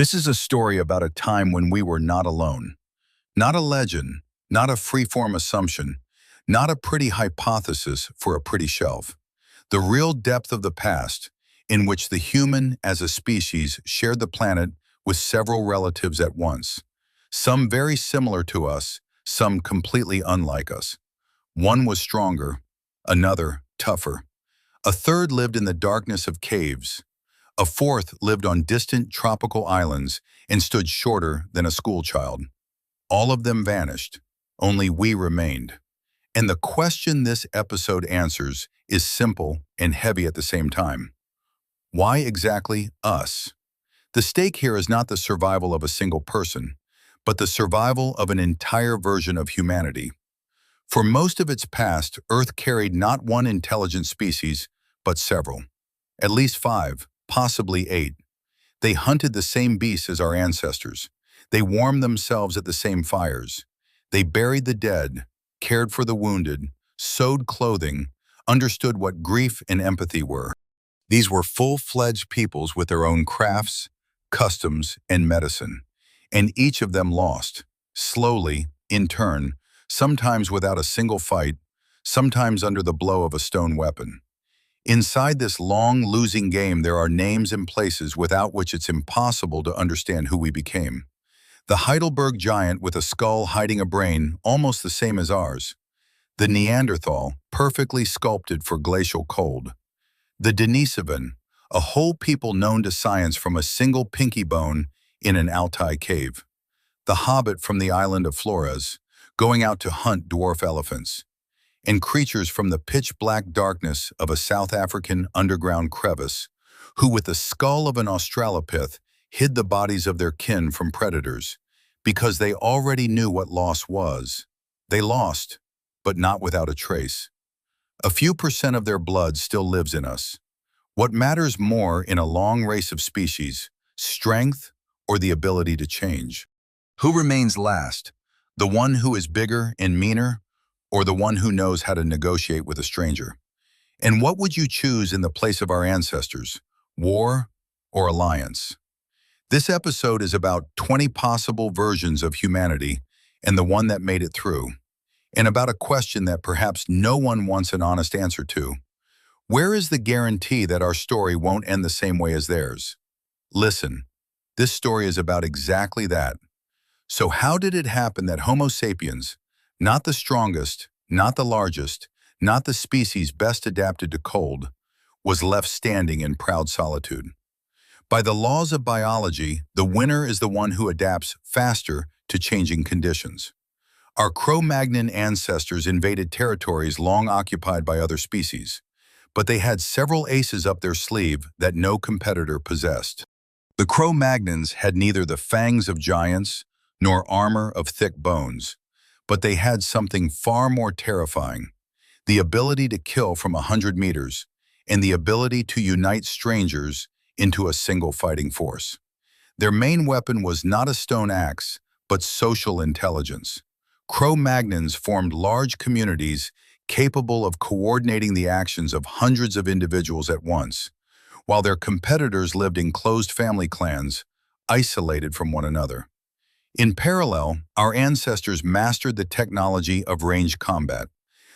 This is a story about a time when we were not alone. Not a legend, not a free-form assumption, not a pretty hypothesis for a pretty shelf. The real depth of the past, in which the human as a species shared the planet with several relatives at once. Some very similar to us, some completely unlike us. One was stronger, another tougher. A third lived in the darkness of caves. A fourth lived on distant tropical islands and stood shorter than a schoolchild. All of them vanished. Only we remained. And the question this episode answers is simple and heavy at the same time. Why exactly us? The stake here is not the survival of a single person, but the survival of an entire version of humanity. For most of its past, Earth carried not one intelligent species, but several. At least 5, possibly 8. They hunted the same beasts as our ancestors. They warmed themselves at the same fires. They buried the dead, cared for the wounded, sewed clothing, understood what grief and empathy were. These were full-fledged peoples with their own crafts, customs, and medicine. And each of them lost, slowly, in turn, sometimes without a single fight, sometimes under the blow of a stone weapon. Inside this long, losing game, there are names and places without which it's impossible to understand who we became. The Heidelberg giant with a skull hiding a brain almost the same as ours. The Neanderthal, perfectly sculpted for glacial cold. The Denisovan, a whole people known to science from a single pinky bone in an Altai cave. The hobbit from the island of Flores, going out to hunt dwarf elephants. And creatures from the pitch-black darkness of a South African underground crevice, who with the skull of an australopith hid the bodies of their kin from predators, because they already knew what loss was. They lost, but not without a trace. A few percent of their blood still lives in us. What matters more in a long race of species, strength or the ability to change? Who remains last? The one who is bigger and meaner, or the one who knows how to negotiate with a stranger? And what would you choose in the place of our ancestors, war or alliance? This episode is about 20 possible versions of humanity and the one that made it through, and about a question that perhaps no one wants an honest answer to. Where is the guarantee that our story won't end the same way as theirs? Listen, this story is about exactly that. So how did it happen that Homo sapiens, not the strongest, not the largest, not the species best adapted to cold, was left standing in proud solitude? By the laws of biology, the winner is the one who adapts faster to changing conditions. Our Cro-Magnon ancestors invaded territories long occupied by other species, but they had several aces up their sleeve that no competitor possessed. The Cro-Magnons had neither the fangs of giants nor armor of thick bones, but they had something far more terrifying: the ability to kill from 100 meters and the ability to unite strangers into a single fighting force. Their main weapon was not a stone axe, but social intelligence. Cro-Magnons formed large communities capable of coordinating the actions of hundreds of individuals at once, while their competitors lived in closed family clans, isolated from one another. In parallel, our ancestors mastered the technology of ranged combat.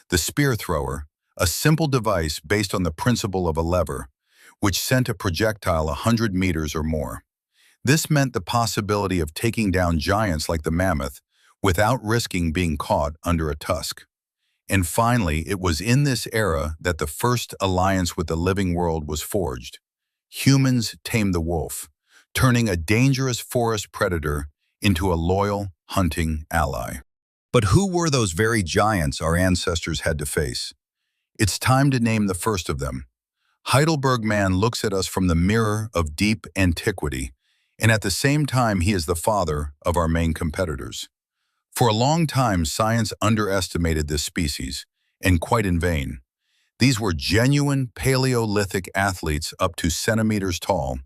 The spear thrower, a simple device based on the principle of a lever, which sent a projectile 100 meters or more. This meant the possibility of taking down giants like the mammoth without risking being caught under a tusk. And finally, it was in this era that the first alliance with the living world was forged. Humans tamed the wolf, turning a dangerous forest predator into a loyal, hunting ally. But who were those very giants our ancestors had to face? It's time to name the first of them. Heidelberg Man looks at us from the mirror of deep antiquity, and at the same time he is the father of our main competitors. For a long time, science underestimated this species, and quite in vain. These were genuine Paleolithic athletes up to centimeters tall,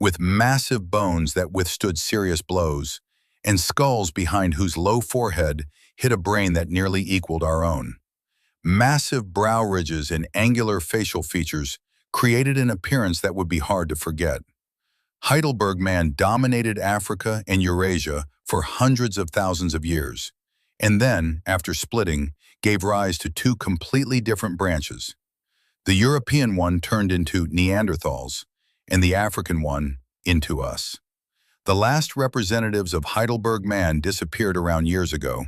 with massive bones that withstood serious blows, and skulls behind whose low forehead hid a brain that nearly equaled our own. Massive brow ridges and angular facial features created an appearance that would be hard to forget. Heidelberg Man dominated Africa and Eurasia for hundreds of thousands of years, and then, after splitting, gave rise to two completely different branches. The European one turned into Neanderthals, and the African one into us. The last representatives of Heidelberg Man disappeared around years ago,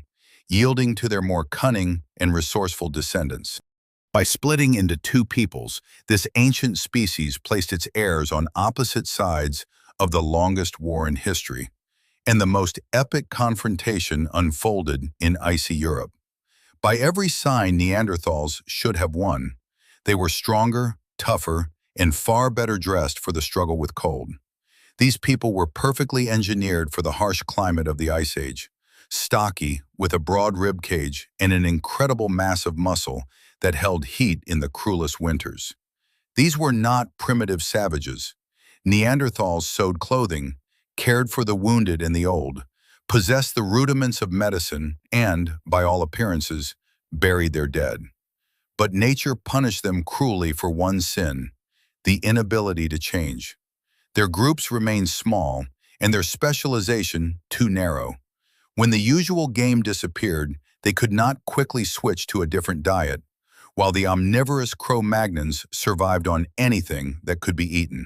yielding to their more cunning and resourceful descendants. By splitting into two peoples, this ancient species placed its heirs on opposite sides of the longest war in history, and the most epic confrontation unfolded in icy Europe. By every sign, Neanderthals should have won. They were stronger, tougher, and far better dressed for the struggle with cold. These people were perfectly engineered for the harsh climate of the Ice Age, stocky, with a broad rib cage and an incredible mass of muscle that held heat in the cruelest winters. These were not primitive savages. Neanderthals sewed clothing, cared for the wounded and the old, possessed the rudiments of medicine, and, by all appearances, buried their dead. But nature punished them cruelly for one sin: the inability to change. Their groups remained small, and their specialization too narrow. When the usual game disappeared, they could not quickly switch to a different diet, while the omnivorous Cro-Magnons survived on anything that could be eaten.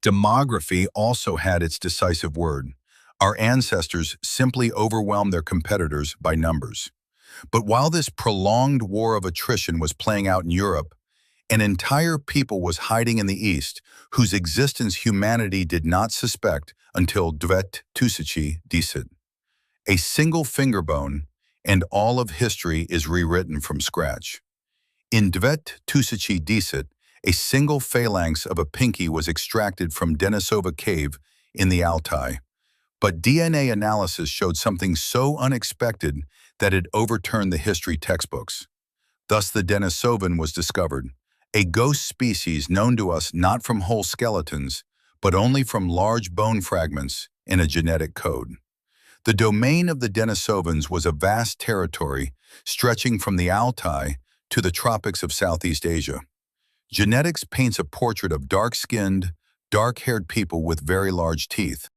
Demography also had its decisive word. Our ancestors simply overwhelmed their competitors by numbers. But while this prolonged war of attrition was playing out in Europe, an entire people was hiding in the East, whose existence humanity did not suspect until 2010. A single finger bone, and all of history is rewritten from scratch. In 2010, a single phalanx of a pinky was extracted from Denisova Cave in the Altai. But DNA analysis showed something so unexpected that it overturned the history textbooks. Thus the Denisovan was discovered, a ghost species known to us not from whole skeletons, but only from large bone fragments in a genetic code. The domain of the Denisovans was a vast territory stretching from the Altai to the tropics of Southeast Asia. Genetics paints a portrait of dark-skinned, dark-haired people with very large teeth.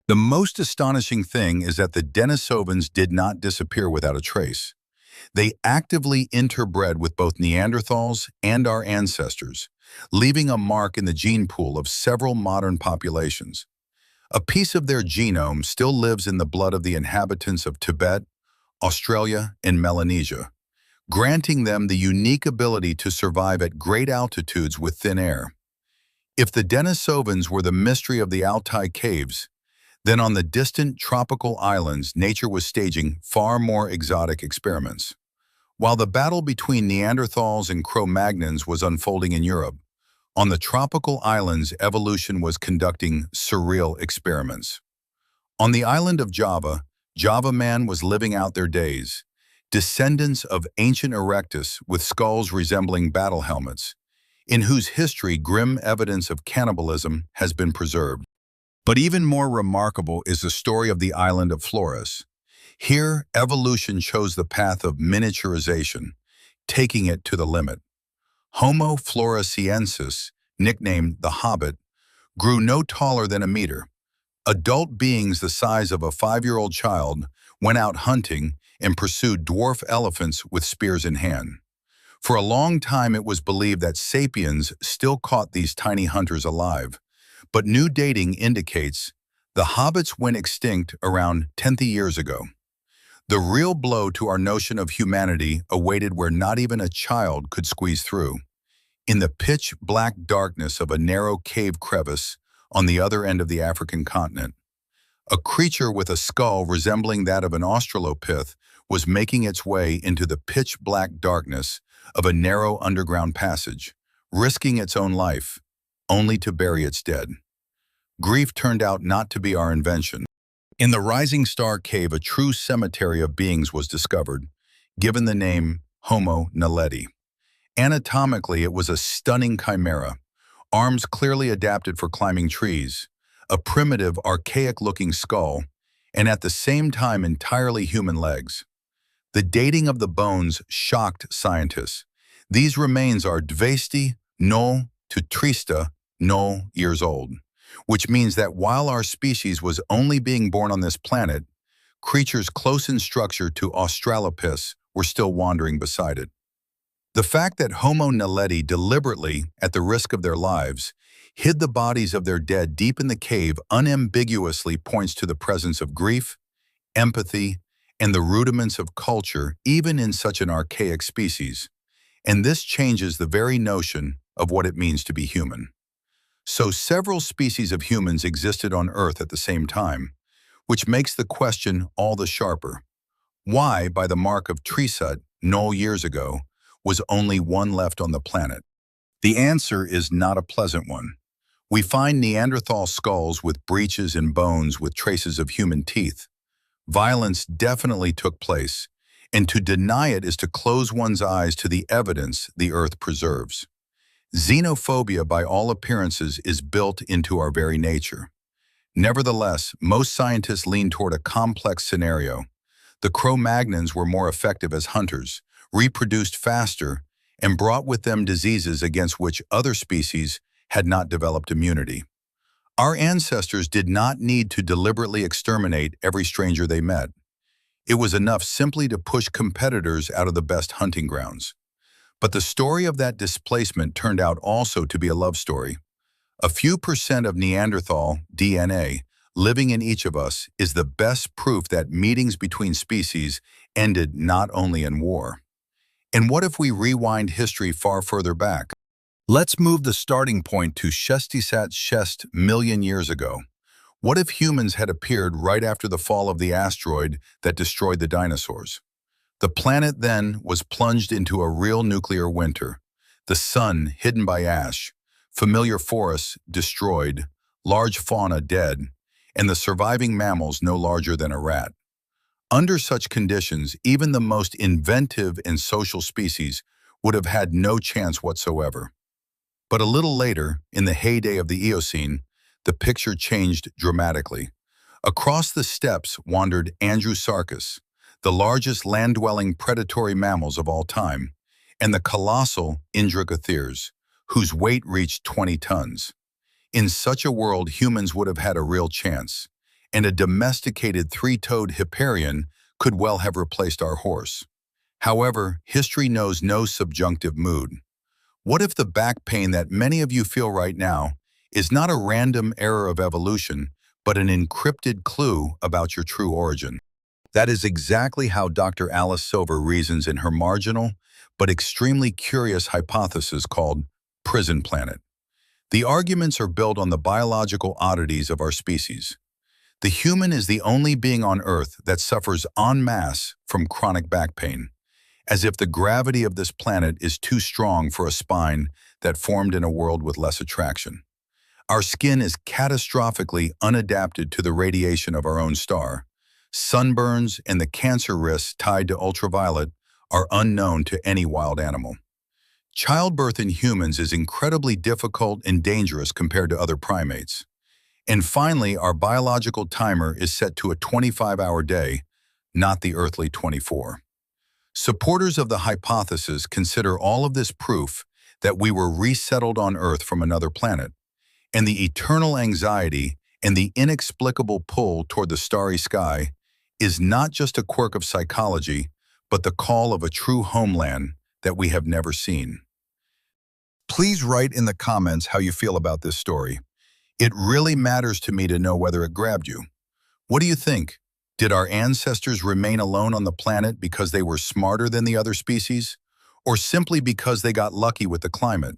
The most astonishing thing is that the Denisovans did not disappear without a trace. They actively interbred with both Neanderthals and our ancestors, leaving a mark in the gene pool of several modern populations. A piece of their genome still lives in the blood of the inhabitants of Tibet, Australia, and Melanesia, granting them the unique ability to survive at great altitudes with thin air. If the Denisovans were the mystery of the Altai caves, then on the distant tropical islands, nature was staging far more exotic experiments. While the battle between Neanderthals and Cro-Magnons was unfolding in Europe, on the tropical islands, evolution was conducting surreal experiments. On the island of Java, Java Man was living out their days, descendants of ancient erectus with skulls resembling battle helmets, in whose history grim evidence of cannibalism has been preserved. But even more remarkable is the story of the island of Flores. Here, evolution chose the path of miniaturization, taking it to the limit. Homo floresiensis, nicknamed the Hobbit, grew no taller than a meter. Adult beings the size of a 5-year-old child went out hunting and pursued dwarf elephants with spears in hand. For a long time, it was believed that sapiens still caught these tiny hunters alive. But new dating indicates the hobbits went extinct around 10 years ago. The real blow to our notion of humanity awaited where not even a child could squeeze through. In the pitch-black darkness of a narrow cave crevice on the other end of the African continent, a creature with a skull resembling that of an australopith was making its way into the pitch-black darkness of a narrow underground passage, risking its own life, only to bury its dead. Grief turned out not to be our invention. In the Rising Star Cave, a true cemetery of beings was discovered, given the name Homo naledi. Anatomically, it was a stunning chimera, arms clearly adapted for climbing trees, a primitive, archaic-looking skull, and at the same time entirely human legs. The dating of the bones shocked scientists. These remains are 200 to 300 years old, which means that while our species was only being born on this planet, creatures close in structure to australopiths were still wandering beside it. The fact that Homo naledi deliberately, at the risk of their lives, hid the bodies of their dead deep in the cave unambiguously points to the presence of grief, empathy, and the rudiments of culture even in such an archaic species. And this changes the very notion of what it means to be human. So several species of humans existed on Earth at the same time, which makes the question all the sharper. Why, by the mark of Tresut, null years ago, was only one left on the planet? The answer is not a pleasant one. We find Neanderthal skulls with breaches and bones with traces of human teeth. Violence definitely took place, and to deny it is to close one's eyes to the evidence the Earth preserves. Xenophobia, by all appearances, is built into our very nature. Nevertheless, most scientists lean toward a complex scenario. The Cro-Magnons were more effective as hunters, reproduced faster, and brought with them diseases against which other species had not developed immunity. Our ancestors did not need to deliberately exterminate every stranger they met. It was enough simply to push competitors out of the best hunting grounds. But the story of that displacement turned out also to be a love story. A few percent of Neanderthal DNA living in each of us is the best proof that meetings between species ended not only in war. And what if we rewind history far further back? Let's move the starting point to 67 million years ago. What if humans had appeared right after the fall of the asteroid that destroyed the dinosaurs? The planet then was plunged into a real nuclear winter. The sun hidden by ash, familiar forests destroyed, large fauna dead, and the surviving mammals no larger than a rat. Under such conditions, even the most inventive and social species would have had no chance whatsoever. But a little later, in the heyday of the Eocene, the picture changed dramatically. Across the steppes wandered Andrewsarchus, the largest land-dwelling predatory mammals of all time, and the colossal Indricotheres, whose weight reached 20 tons. In such a world, humans would have had a real chance, and a domesticated three-toed hipparion could well have replaced our horse. However, history knows no subjunctive mood. What if the back pain that many of you feel right now is not a random error of evolution, but an encrypted clue about your true origin? That is exactly how Dr. Alice Silver reasons in her marginal, but extremely curious hypothesis called Prison Planet. The arguments are built on the biological oddities of our species. The human is the only being on Earth that suffers en masse from chronic back pain, as if the gravity of this planet is too strong for a spine that formed in a world with less attraction. Our skin is catastrophically unadapted to the radiation of our own star. Sunburns and the cancer risks tied to ultraviolet are unknown to any wild animal. Childbirth in humans is incredibly difficult and dangerous compared to other primates. And finally, our biological timer is set to a 25-hour day, not the earthly 24. Supporters of the hypothesis consider all of this proof that we were resettled on Earth from another planet, and the eternal anxiety and the inexplicable pull toward the starry sky is not just a quirk of psychology, but the call of a true homeland that we have never seen. Please write in the comments how you feel about this story. It really matters to me to know whether it grabbed you. What do you think? Did our ancestors remain alone on the planet because they were smarter than the other species, or simply because they got lucky with the climate?